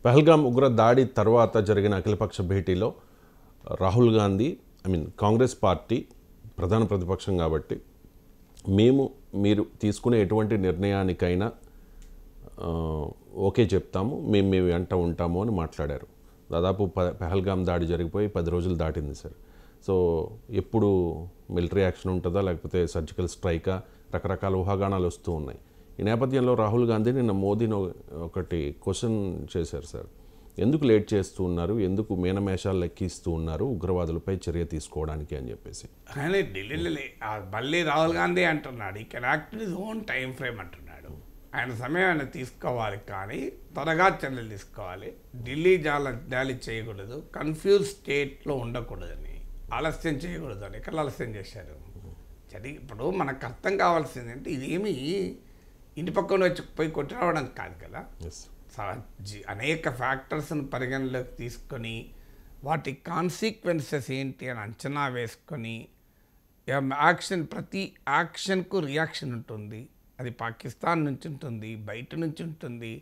పహల్గామ్ ఉగ్ర దాడి తర్వాత జరిగిన అఖిలపక్ష భేటీలో రాహుల్ గాంధీ కాంగ్రెస్ పార్టీ ప్రధాన ప్రతిపక్షం కాబట్టి మీరు తీసుకునే ఎటువంటి నిర్ణయానికైనా ఓకే చెప్తాము, మేము వెంట ఉంటాము అని మాట్లాడారు. దాదాపు పహల్గామ్ దాడి జరిగిపోయి 10 రోజులు దాటింది సార్. సో ఎప్పుడు మిలిటరీ యాక్షన్ ఉంటుందా లేకపోతే సర్జికల్ స్ట్రైకా, రకరకాల ఊహాగానాలు వస్తూ ఉన్నాయి. ఈ నేపథ్యంలో రాహుల్ గాంధీ నిన్న మోదీని ఒకటి క్వశ్చన్ చేశారు సార్. ఎందుకు లేట్ చేస్తూ ఉన్నారు, ఎందుకు మీనమేషాలు లెక్కిస్తూ ఉన్నారు ఉగ్రవాదులపై చర్య తీసుకోవడానికి అని చెప్పేసి. ఆయన ఢిల్లీలో మళ్ళీ రాహుల్ గాంధీ అంటున్నాడు ఈ can act in his own time frame అంటున్నాడు. ఆయన సమయం ఆయన తీసుకోవాలి, కానీ త్వరగా చర్యలు తీసుకోవాలి. ఢిల్లీ జాలి చేయకూడదు, కన్ఫ్యూజ్ స్టేట్లో ఉండకూడదని, ఆలస్యం చేయకూడదు అని ఇక్కడ ఆలస్యం చేశారు. ఇప్పుడు మనకు అర్థం కావాల్సింది అంటే ఇదేమి ఇంటి పక్కన వచ్చి పోయి కొట్టి రావడం కాదు కదా. అనేక ఫ్యాక్టర్స్ని పరిగణలోకి తీసుకొని వాటి కాన్సిక్వెన్సెస్ ఏంటి అని అంచనా వేసుకొని ప్రతి యాక్షన్కు రియాక్షన్ ఉంటుంది. అది పాకిస్తాన్ నుంచి ఉంటుంది, బయట నుంచి ఉంటుంది.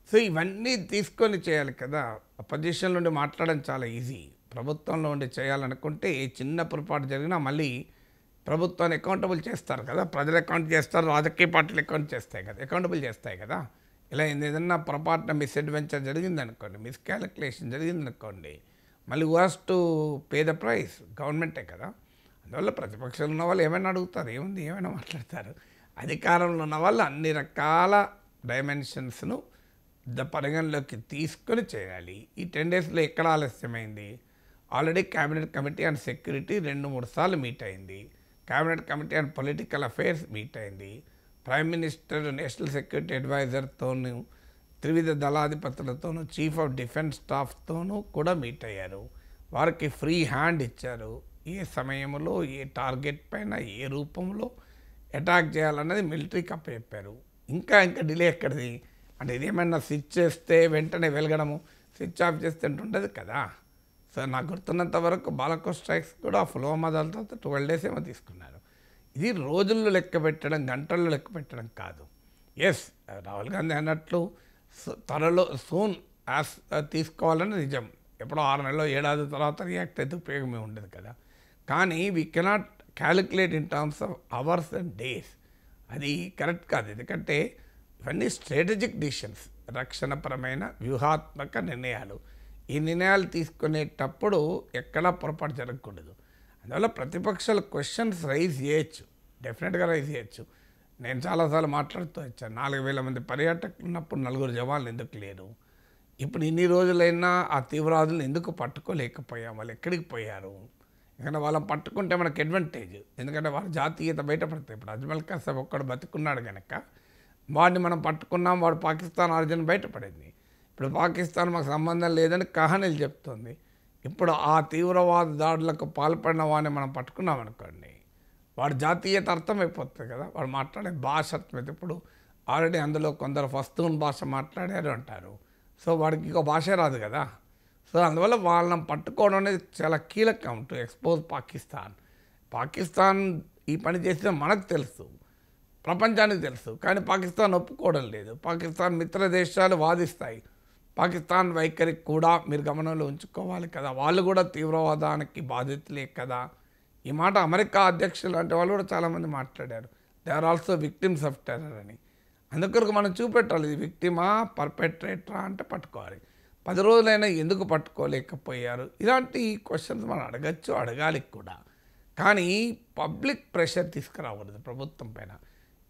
సో ఇవన్నీ తీసుకొని చేయాలి కదా. అపోజిషన్ నుండి మాట్లాడడం చాలా ఈజీ. ప్రభుత్వంలో ఉండి చేయాలనుకుంటే ఏ చిన్న పొరపాటు జరిగినా మళ్ళీ ప్రభుత్వాన్ని అకౌంటబుల్ చేస్తారు కదా. ప్రజలు అకౌంట్ చేస్తారు, రాజకీయ పార్టీలు అకౌంటబుల్ చేస్తాయి కదా. ఇలా ఏదైనా పొరపాటున మిస్అడ్వెంచర్ జరిగిందనుకోండి, మిస్కాలిక్యులేషన్ జరిగిందనుకోండి, మళ్ళీ was to pay the price గవర్నమెంటే కదా. అందువల్ల ప్రతిపక్షంలో ఉన్న వాళ్ళు ఏమైనా అడుగుతారు, ఏమైనా మాట్లాడతారు. అధికారంలో ఉన్న వాళ్ళు అన్ని రకాల డైమెన్షన్స్ను పరిగణలోకి తీసుకొని చేయాలి. ఈ 10 డేస్లో ఎక్కడ ఆలస్యమైంది? Already cabinet committee on security 2-3 సార్లు మీట్ అయింది. Cabinet committee on political affairs meet అయింది. ప్రైమ్ మినిస్టర్ నేషనల్ సెక్యూరిటీ అడ్వైజర్తోనూ, త్రివిధ దళాధిపతులతోనూ, చీఫ్ ఆఫ్ డిఫెన్స్ స్టాఫ్తోనూ కూడా మీట్ అయ్యారు. వారికి ఫ్రీ హ్యాండ్ ఇచ్చారు. ఏ సమయంలో ఏ టార్గెట్ పైన ఏ రూపంలో అటాక్ చేయాలన్నది మిలిటరీకి అప్పచెప్పారు. ఇంకా డిలే ఎక్కడిది అంటే ఇదేమైనా స్విచ్ చేస్తే వెంటనే వెలగడము, స్విచ్ ఆఫ్ చేస్తే ఉండదు కదా. సో నాకు గుర్తున్నంత వరకు బాలకోట్ స్ట్రైక్స్ కూడా పుల్వామా దాంతో 12 డేస్ ఏమో తీసుకున్నారు. ఇది రోజుల్లో లెక్క పెట్టడం, గంటల్లో లెక్క పెట్టడం కాదు. ఎస్, రాహుల్ గాంధీ అన్నట్లు త్వరలో సూన్ తీసుకోవాలని నిజం. ఎప్పుడో 6 నెలలో 7 ఏడాది తర్వాత రియాక్ట్ అయితే ఉపయోగమే ఉండదు కదా. కానీ we cannot calculate in terms of hours and days. అది కరెక్ట్ కాదు. ఎందుకంటే ఇవన్నీ స్ట్రాటజిక్ డిసిషన్స్, రక్షణపరమైన వ్యూహాత్మక నిర్ణయాలు. ఈ నిర్ణయాలు తీసుకునేటప్పుడు ఎక్కడా పొరపాటు జరగకూడదు. అందువల్ల ప్రతిపక్షాలు క్వశ్చన్స్ రైజ్ చేయొచ్చు, డెఫినెట్గా రైజ్ చేయొచ్చు. నేను చాలాసార్లు మాట్లాడుతూ వచ్చాను, 4,000 మంది పర్యాటకులు ఉన్నప్పుడు 4 జవాన్లు ఎందుకు లేరు? ఇప్పుడు ఇన్ని రోజులైనా ఆ తీవ్రవాదులను ఎందుకు పట్టుకోలేకపోయాం? వాళ్ళు ఎక్కడికి పోయారు? ఎందుకంటే వాళ్ళని పట్టుకుంటే మనకు అడ్వాంటేజ్, ఎందుకంటే వాళ్ళ జాతీయత బయటపడుతుంది. ఇప్పుడు అజ్మల్ కసాబ్ ఒక్కడు బతుకున్నాడు కనుక వాడిని మనం పట్టుకున్నాం, వాడు పాకిస్తాన్ ఆరిజిన్ బయటపడింది. ఇప్పుడు పాకిస్తాన్ మాకు సంబంధం లేదని కహానీలు చెప్తుంది. ఇప్పుడు ఆ తీవ్రవాద దాడులకు పాల్పడిన వాడిని మనం పట్టుకున్నాం అనుకోండి, వాడు జాతీయత అర్థమైపోతుంది కదా, వాడు మాట్లాడే భాష అర్థమైతే. ఇప్పుడు ఆల్రెడీ అందులో కొందరు ఫస్తూన్ భాష మాట్లాడారు అంటారు. సో వాడికి ఇంకో భాషే రాదు కదా. సో అందువల్ల వాళ్ళని పట్టుకోవడం అనేది చాలా కీలకం టు ఎక్స్పోజ్ పాకిస్తాన్ ఈ పని చేస్తే మనకు తెలుసు, ప్రపంచానికి తెలుసు, కానీ పాకిస్తాన్ ఒప్పుకోవడం లేదు. పాకిస్తాన్ మిత్ర దేశాలు వాదిస్తాయి. పాకిస్తాన్ వైఖరి కూడా మీరు గమనంలో ఉంచుకోవాలి కదా. వాళ్ళు కూడా తీవ్రవాదానికి బాధితులే కదా. ఈ మాట అమెరికా అధ్యక్షులు అంటే వాళ్ళు కూడా చాలామంది మాట్లాడారు. They are also victims of terror అని. అందుకొరకు మనం చూపెట్టాలి, ఇది విక్టిమా పర్పెట్రేటరా అంటే పట్టుకోవాలి. 10 రోజులైనా ఎందుకు పట్టుకోలేకపోయారు? ఇలాంటి క్వశ్చన్స్ మనం అడగచ్చు, అడగాలి కూడా. కానీ పబ్లిక్ ప్రెషర్ తీసుకురాకూడదు ప్రభుత్వం పైన.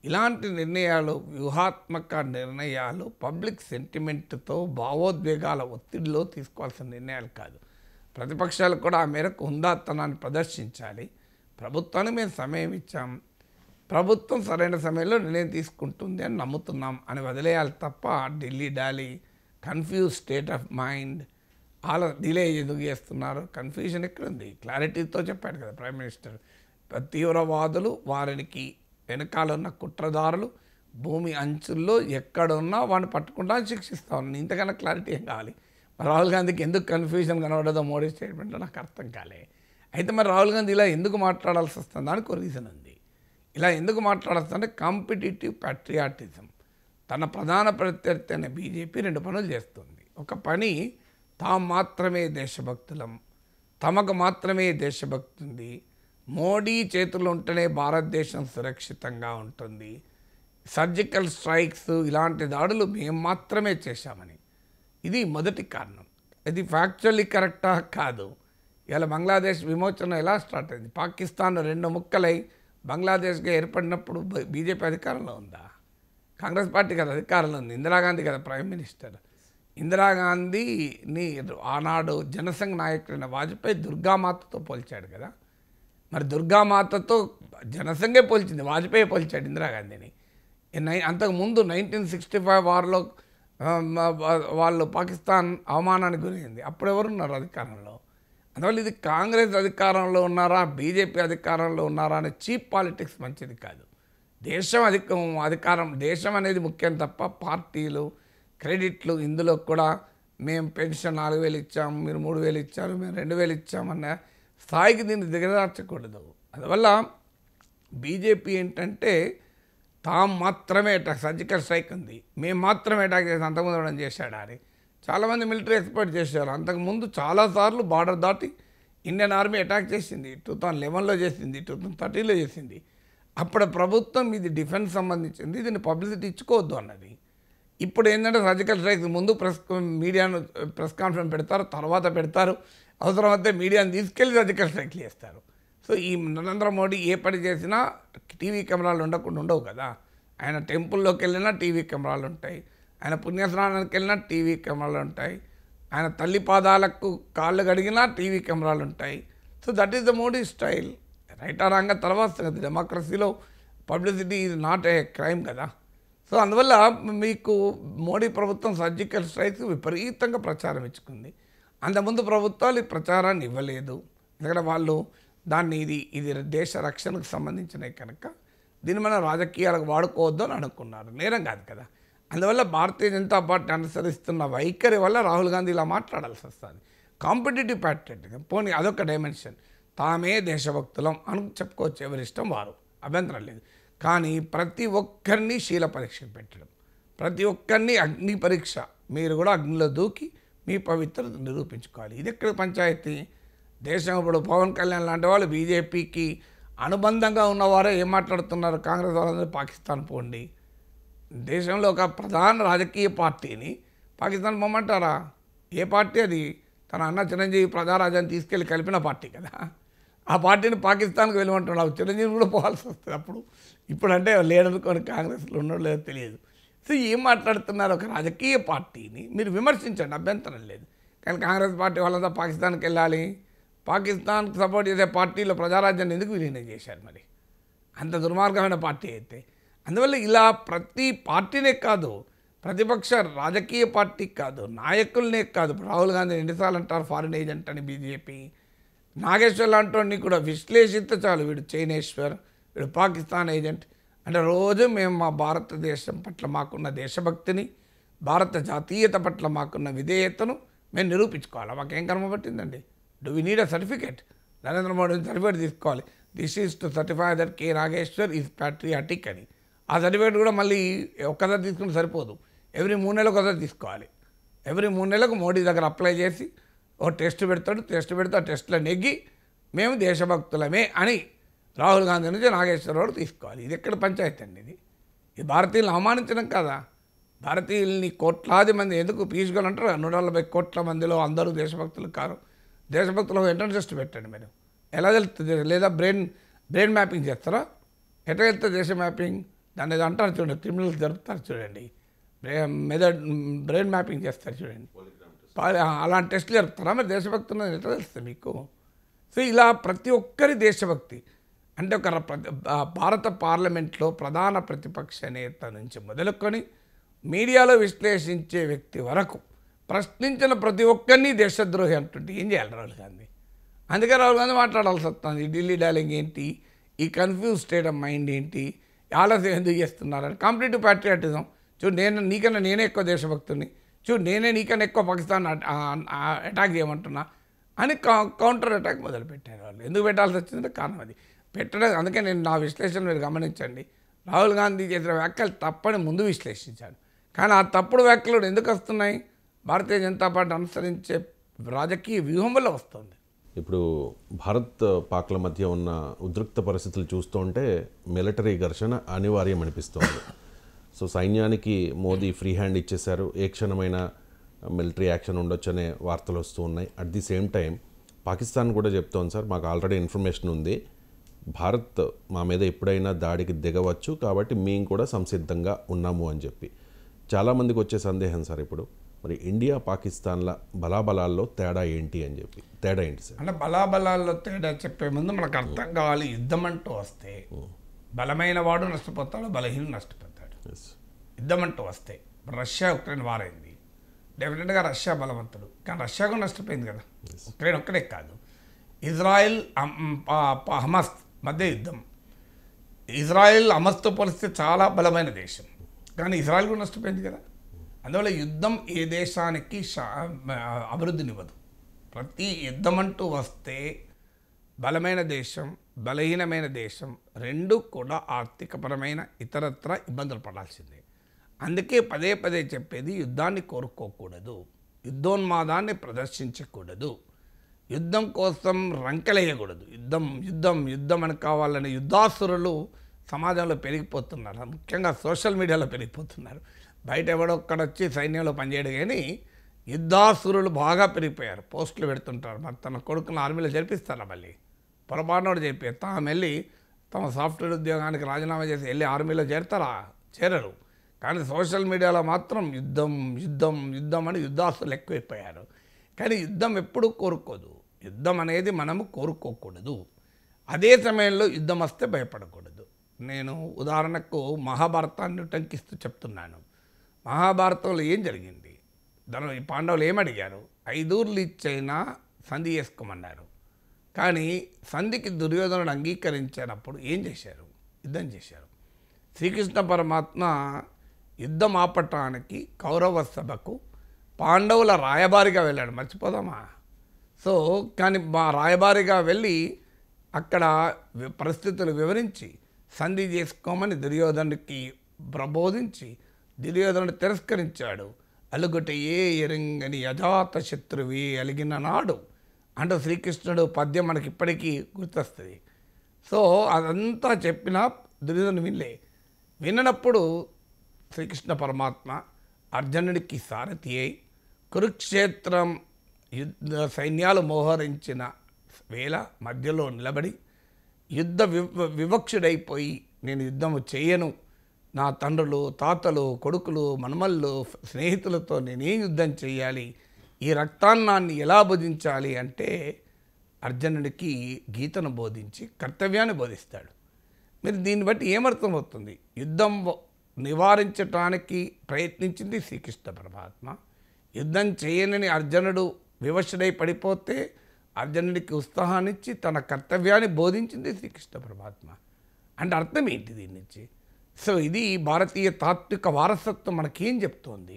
ఇలాంటి నిర్ణయాలు, వ్యూహాత్మక నిర్ణయాలు పబ్లిక్ సెంటిమెంట్తో, భావోద్వేగాల ఒత్తిడిలో తీసుకోవాల్సిన నిర్ణయాలు కాదు. ప్రతిపక్షాలు కూడా ఆ మేరకు హుందాతనాన్ని ప్రదర్శించాలి. ప్రభుత్వానికి మేము సమయం ఇచ్చాం, ప్రభుత్వం సరైన సమయంలో నిర్ణయం తీసుకుంటుంది అని నమ్ముతున్నాం అని వదిలేయాలి తప్ప Delhi Dolly confuse state of mind అలా డిలే ఎందుకు చేస్తున్నారు? కన్ఫ్యూజన్ ఎక్కడుంది? క్లారిటీతో చెప్పాడు కదా ప్రైమ్ మినిస్టర్. తీవ్రవాదులు, వారికి వెనకాల ఉన్న కుట్రదారులు భూమి అంచుల్లో ఎక్కడున్నా వాడిని పట్టుకుంటా శిక్షిస్తా ఉన్నాను. ఇంతకన్నా క్లారిటీ ఏం కావాలి? మరి రాహుల్ గాంధీకి ఎందుకు కన్ఫ్యూజన్ కనబడదో మోడీ స్టేట్మెంట్లో నాకు అర్థం కాలే. అయితే మరి రాహుల్ గాంధీ ఇలా ఎందుకు మాట్లాడాల్సి వస్తుంది? దానికి ఒక రీజన్ ఉంది. ఇలా ఎందుకు మాట్లాడాల్సి అంటే కాంపిటేటివ్ ప్యాట్రియాటిజం. తన ప్రధాన ప్రత్యర్థి అయిన బీజేపీ 2 పనులు చేస్తుంది. ఒక పని తాము మాత్రమే దేశభక్తులం, తమకు మాత్రమే దేశభక్తి ఉంది, మోడీ చేతుల్లో ఉంటేనే భారతదేశం సురక్షితంగా ఉంటుంది, సర్జికల్ స్ట్రైక్స్ ఇలాంటి దాడులు మేము మాత్రమే చేశామని. ఇది మొదటి కారణం. ఇది ఫ్యాక్చువల్లీ కరెక్టా కాదు. ఇలా బంగ్లాదేశ్ విమోచన ఎలా స్టార్ట్ అయింది? పాకిస్తాన్ 2 ముక్కలై బంగ్లాదేశ్గా ఏర్పడినప్పుడు బీజేపీ అధికారంలో ఉందా? కాంగ్రెస్ పార్టీ కదా అధికారంలో ఉంది. ఇందిరాగాంధీ కదా ప్రైమ్ మినిస్టర్. ఇందిరాగాంధీని ఆనాడు జనసంఘ్ నాయకుడైన వాజ్పేయి దుర్గామాతతో పోల్చాడు కదా. మరి దుర్గామాతతో జనసంఘే పోల్చింది, వాజ్పేయి పోల్చాడు ఇందిరాగాంధీని. అంతకుముందు 1965 వార్లో వాళ్ళు పాకిస్తాన్ అవమానానికి గురైంది. అప్పుడు ఎవరున్నారు అధికారంలో? అందువల్ల ఇది కాంగ్రెస్ అధికారంలో ఉన్నారా, బీజేపీ అధికారంలో ఉన్నారా అనే చీప్ పాలిటిక్స్ మంచిది కాదు. దేశం అనేది ముఖ్యం తప్ప పార్టీలు, క్రెడిట్లు ఇందులో కూడా మేము పెన్షన్ 4,000 ఇచ్చాము, మీరు 3,000 ఇచ్చారు, మేము 2,000 ఇచ్చామన్న స్థాయికి దీన్ని దిగజార్చకూడదు. అందువల్ల బీజేపీ ఏంటంటే తాము మాత్రమే సర్జికల్ స్ట్రైక్ ఉంది, మేము మాత్రమే అటాక్ చేసి అంతకుముందు ఎవడం చేశాడా అని చాలామంది మిలిటరీ ఎక్స్పర్ట్ చేశారు. అంతకుముందు చాలాసార్లు బార్డర్ దాటి ఇండియన్ ఆర్మీ అటాక్ చేసింది. 2011లో చేసింది, 2013లో చేసింది. అప్పుడు ప్రభుత్వం ఇది డిఫెన్స్ సంబంధించింది, దీన్ని పబ్లిసిటీ ఇచ్చుకోవద్దు అన్నది. ఇప్పుడు ఏంటంటే సర్జికల్ స్ట్రైక్స్ ముందు ప్రెస్ కాన్ఫరెన్స్ పెడతారు, తర్వాత పెడతారు, అవసరమైతే మీడియాని తీసుకెళ్ళి సర్జికల్ స్ట్రైక్లు చేస్తారు. సో ఈ నరేంద్ర మోడీ ఏ పని చేసినా టీవీ కెమెరాలు ఉండకుండా ఉండవు కదా. ఆయన టెంపుల్లోకి వెళ్ళినా టీవీ కెమెరాలు ఉంటాయి, ఆయన పుణ్యస్నానానికి వెళ్ళినా టీవీ కెమెరాలు ఉంటాయి, ఆయన తల్లి పాదాలకు కాళ్ళు కడిగినా టీవీ కెమెరాలు ఉంటాయి. So that is the Modi style. Right or wrong తర్వాత సంగతి. డెమోక్రసీలో publicity is not a crime కదా. సో అందువల్ల మీకు మోడీ ప్రభుత్వం సర్జికల్ స్ట్రైక్స్ విపరీతంగా ప్రచారం ఇచ్చుకుంది. అంతకుముందు ప్రభుత్వాలు ఈ ప్రచారాన్ని ఇవ్వలేదు. ఎందుకంటే వాళ్ళు దాన్ని ఇది దేశ రక్షణకు సంబంధించినవి కనుక దీన్ని మనం రాజకీయాలకు వాడుకోవద్దు అని అనుకున్నారు. నేరం కాదు కదా. అందువల్ల భారతీయ జనతా పార్టీ అనుసరిస్తున్న వైఖరి వల్ల రాహుల్ గాంధీ ఇలా మాట్లాడాల్సి వస్తుంది. కాంపిటేటివ్ ప్యాట్రియటిజం పోనీ అదొక డైమెన్షన్. తామే దేశభక్తులం అని చెప్పుకోవచ్చు, ఎవరి ఇష్టం వారు, అభ్యంతరం లేదు. కానీ ప్రతి ఒక్కరిని శీల పరీక్షకు పెట్టడం, ప్రతి ఒక్కరిని అగ్ని పరీక్ష, మీరు కూడా అగ్నిలో దూకి మీ పవిత్రత నిరూపించుకోవాలి. ఇది ఎక్కడ పంచాయతీ? దేశం ఇప్పుడు పవన్ కళ్యాణ్ లాంటి వాళ్ళు బీజేపీకి అనుబంధంగా ఉన్నవారే ఏం మాట్లాడుతున్నారు? కాంగ్రెస్ వాళ్ళందరూ పాకిస్తాన్ పోండి. దేశంలో ఒక ప్రధాన రాజకీయ పార్టీని పాకిస్తాన్ పొమ్మంటారా? ఏ పార్టీ అది? తన అన్న చిరంజీవి ప్రజారాజ్యాన్ని తీసుకెళ్ళి కలిపిన పార్టీ కదా. ఆ పార్టీని పాకిస్తాన్కి వెళ్ళమంటున్నావు. చిరంజీవి కూడా పోవాల్సి వస్తుంది. ఇప్పుడంటే లేడనుకోని కాంగ్రెస్లో ఉన్నాడో లేదో తెలియదు. సో ఏం మాట్లాడుతున్నారు? ఒక రాజకీయ పార్టీని మీరు విమర్శించండి, అభ్యంతరం లేదు. కానీ కాంగ్రెస్ పార్టీ వాళ్ళంతా పాకిస్తాన్కి వెళ్ళాలి, పాకిస్తాన్కి సపోర్ట్ చేసే పార్టీలో ప్రజారాజ్యాన్ని ఎందుకు విలీనం చేశారు? మరి అంత దుర్మార్గమైన పార్టీ అయితే. అందువల్ల ఇలా ప్రతి పార్టీనే కాదు, ప్రతిపక్ష రాజకీయ పార్టీ కాదు, నాయకులనే కాదు. రాహుల్ గాంధీ ఎన్నిసార్లు అంటారు ఫారిన్ ఏజెంట్ అని బీజేపీ. నాగేశ్వర్ లాంటి కూడా విశ్లేషిస్తే చాలు, వీడు చైనేశ్వర్, వీడు పాకిస్తాన్ ఏజెంట్ అంటే రోజు మేము మా భారతదేశం పట్ల మాకున్న దేశభక్తిని, భారత జాతీయత పట్ల మాకున్న విధేయతను మేము నిరూపించుకోవాలి. మాకేం కర్మ పట్టిందండి? Do we need a certificate? Narendra Modi certificate తీసుకోవాలి. This is to certify that K Nageshwar is patriotic అని. ఆ సర్టిఫికేట్ కూడా మళ్ళీ ఒక్కసారి తీసుకుంటే సరిపోదు, ఎవ్రీ 3 నెలలకు ఒకసారి తీసుకోవాలి. ఎవ్రీ 3 నెలలకు మోడీ దగ్గర అప్లై చేసి ఓ టెస్ట్ పెడతాడు, ఆ టెస్ట్లో నెగ్గి మేము దేశభక్తులమే అని రాహుల్ గాంధీ నుంచి నాగేశ్వరరావు తీసుకోవాలి. ఇది ఎక్కడ పంచాయతీ అండి? ఇది భారతీయులను అవమానించడం కదా. భారతీయుల్ని కోట్లాది మంది ఎందుకు పీయూష్ గోయల్ అంటారు 140 కోట్ల మందిలో అందరూ దేశభక్తులు కారు. దేశభక్తులకు ఎంట్రన్స్ టెస్ట్ పెట్టండి మీరు, ఎలా తెలుస్తుంది? లేదా బ్రెయిన్ మ్యాపింగ్ చేస్తారా? ఎట్లా వెళ్తుంది దేశ మ్యాపింగ్? దాన్ని ఏదో అంటారు చూడండి, క్రిమినల్స్ జరుపుతారు చూడండి, బ్రెయిన్ మ్యాపింగ్ చేస్తారు చూడండి, అలాంటి టెస్టులు జరుపుతారా? మరి దేశభక్తులు ఎట్లా తెలుస్తుంది మీకు? సో ఇలా ప్రతి ఒక్కరి దేశభక్తి అంటే ఒక భారత పార్లమెంట్లో ప్రధాన ప్రతిపక్ష నేత నుంచి మొదలుకొని మీడియాలో విశ్లేషించే వ్యక్తి వరకు ప్రశ్నించిన ప్రతి ఒక్కరిని దేశద్రోహి అంటుంటే ఏం చేయాలి రాహుల్ గాంధీ? అందుకే రాహుల్ గాంధీ మాట్లాడాల్సి వస్తుంది. ఢిల్లీ డార్లింగ్ ఏంటి, ఈ కన్ఫ్యూజ్ స్టేట్ ఆఫ్ మైండ్ ఏంటి, ఆలస్యం ఎందుకు చేస్తున్నారని. కాంపిటేటివ్ ప్యాట్రియాటిజం చూడు, నీకన్నా నేనే ఎక్కువ దేశభక్తుని, చూడు నేనే నీకన్నా ఎక్కువ పాకిస్తాన్ అటాక్ చేయమంటున్నా అని కౌంటర్ అటాక్ మొదలుపెట్టారు వాళ్ళు. ఎందుకు పెట్టాల్సి వచ్చిందంటే కారణం అది పెట్టడం. అందుకే నేను నా విశ్లేషణ మీరు గమనించండి, రాహుల్ గాంధీ చేసిన వ్యాఖ్యలు తప్పని ముందు విశ్లేషించాను. కానీ ఆ తప్పుడు వ్యాఖ్యలు ఎందుకు వస్తున్నాయి? భారతీయ జనతా పార్టీ అనుసరించే రాజకీయ వ్యూహంలో వస్తుంది. ఇప్పుడు భారత్ పాక్ల మధ్య ఉన్న ఉద్రిక్త పరిస్థితులు చూస్తుంటే మిలిటరీ ఘర్షణ అనివార్యం అనిపిస్తోంది. సో సైన్యానికి మోదీ ఫ్రీ హ్యాండ్ ఇచ్చేశారు, ఏ క్షణమైన మిలిటరీ యాక్షన్ ఉండొచ్చనే వార్తలు వస్తూ ఉన్నాయి. At the same time Pakistan కూడా చెప్తోంది, సార్ మాకు ఆల్రెడీ ఇన్ఫర్మేషన్ ఉంది, భారత్ మా మీద ఎప్పుడైనా దాడికి దిగవచ్చు, కాబట్టి మేము కూడా సంసిద్ధంగా ఉన్నాము అని చెప్పి. చాలామందికి వచ్చే సందేహం సార్, ఇప్పుడు మరి ఇండియా పాకిస్తాన్ల బలాబలాల్లో తేడా ఏంటి అని చెప్పి. తేడా ఏంటి సార్? అంటే బలాబలాల్లో తేడా చెప్పే ముందు మనకు అర్థం కావాలి, యుద్ధం అంటూ వస్తే బలమైన వాడు నష్టపోతాడు, బలహీనుడు నష్టపోతాడు. యుద్ధం అంటూ వస్తే రష్యా ఉక్రెయిన్ వారైంది, డెఫినెట్గా రష్యా బలవంతుడు, కానీ రష్యా కూడా నష్టపోయింది కదా. ఉక్రెయిన్ ఒక్కడే కాదు, ఇజ్రాయెల్ హమాస్ మధ్య యుద్ధం. ఇజ్రాయెల్ హమాస్తో పోలిస్తే చాలా బలమైన దేశం, కానీ ఇజ్రాయెల్ కూడా నష్టపోయింది కదా. అందువల్ల యుద్ధం ఏ దేశానికి అభివృద్ధినివ్వదు. ప్రతి యుద్ధం అంటూ వస్తే బలమైన దేశం, బలహీనమైన దేశం రెండు కూడా ఆర్థికపరమైన ఇతరత్ర ఇబ్బందులు పడాల్సిందే. అందుకే పదే పదే చెప్పేది, యుద్ధాన్ని కోరుకోకూడదు, యుద్ధోన్మాదాన్ని ప్రదర్శించకూడదు, యుద్ధం కోసం రంకెలేయకూడదు. యుద్ధం యుద్ధం యుద్ధం అని కావాలని యుద్ధాసురులు సమాజంలో పెరిగిపోతున్నారు, ముఖ్యంగా సోషల్ మీడియాలో పెరిగిపోతున్నారు. బయట ఎవడో ఒక్కడొచ్చి సైన్యంలో పనిచేయడు, కానీ యుద్ధాసురులు బాగా పెరిగిపోయారు. పోస్టులు పెడుతుంటారు, మరి తన కొడుకును ఆర్మీలో జరిపిస్తారా, మళ్ళీ పొరపాటునోడు చెప్పి తాము వెళ్ళి తమ సాఫ్ట్వేర్ ఉద్యోగానికి రాజీనామా చేసి వెళ్ళి ఆర్మీలో చేరతారా? చేరరు. కానీ సోషల్ మీడియాలో మాత్రం యుద్ధం యుద్ధం యుద్ధం అని యుద్ధాసులు ఎక్కువైపోయారు. కానీ యుద్ధం ఎప్పుడూ కోరుకోదు, యుద్ధం అనేది మనము కోరుకోకూడదు. అదే సమయంలో యుద్ధం వస్తే భయపడకూడదు. నేను ఉదాహరణకు మహాభారతాన్ని ఉటంకిస్తూ చెప్తున్నాను. మహాభారతంలో ఏం జరిగింది? ఈ పాండవులు ఏమడిగారు? 5 ఊర్లు ఇచ్చైనా సంధి చేసుకోమన్నారు. కానీ సంధికి దుర్యోధనుడు అంగీకరించినప్పుడు ఏం చేశారు? యుద్ధం చేశారు. శ్రీకృష్ణ పరమాత్మ యుద్ధం ఆపటానికి కౌరవ సభకు పాండవుల రాయబారిగా వెళ్ళాడు, మర్చిపోదామా? సో కానీ మా రాయబారిగా వెళ్ళి అక్కడ పరిస్థితులు వివరించి సంధి చేసుకోమని దుర్యోధనుడికి ప్రబోధించి దుర్యోధనుడు తిరస్కరించాడు. అలుగుట ఏ ఎరంగని యజాత శత్రువి అలిగిన నాడు అంటూ శ్రీకృష్ణుడు పద్యం మనకి ఇప్పటికీ గుర్తొస్తుంది. సో అదంతా చెప్పినా దుర్యోధనుడు విన్నప్పుడు శ్రీకృష్ణ పరమాత్మ అర్జునుడికి సారథి అయి కురుక్షేత్రం యుద్ధ సైన్యాలు మోహరించిన వేళ మధ్యలో నిలబడి యుద్ధ వివక్షుడైపోయి, నేను యుద్ధం చేయను, నా తండ్రులు, తాతలు, కొడుకులు, మనమళ్ళు, స్నేహితులతో నేనేం యుద్ధం చేయాలి, ఈ రక్తాన్నాన్ని ఎలా బోధించాలి అంటే అర్జునుడికి గీతను బోధించి కర్తవ్యాన్ని బోధిస్తాడు. మీరు దీన్ని బట్టి ఏమర్థమవుతుంది? యుద్ధం నివారించడానికి ప్రయత్నించింది శ్రీకృష్ణ పరమాత్మ. యుద్ధం చేయనని అర్జునుడు వివశుడై పడిపోతే అర్జునుడికి ఉత్సాహాన్నిచ్చి తన కర్తవ్యాన్ని బోధించింది శ్రీకృష్ణ పరమాత్మ. అంటే అర్థం ఏంటి దీని నుంచి? సో ఇది భారతీయ తాత్విక వారసత్వం మనకేం చెప్తోంది?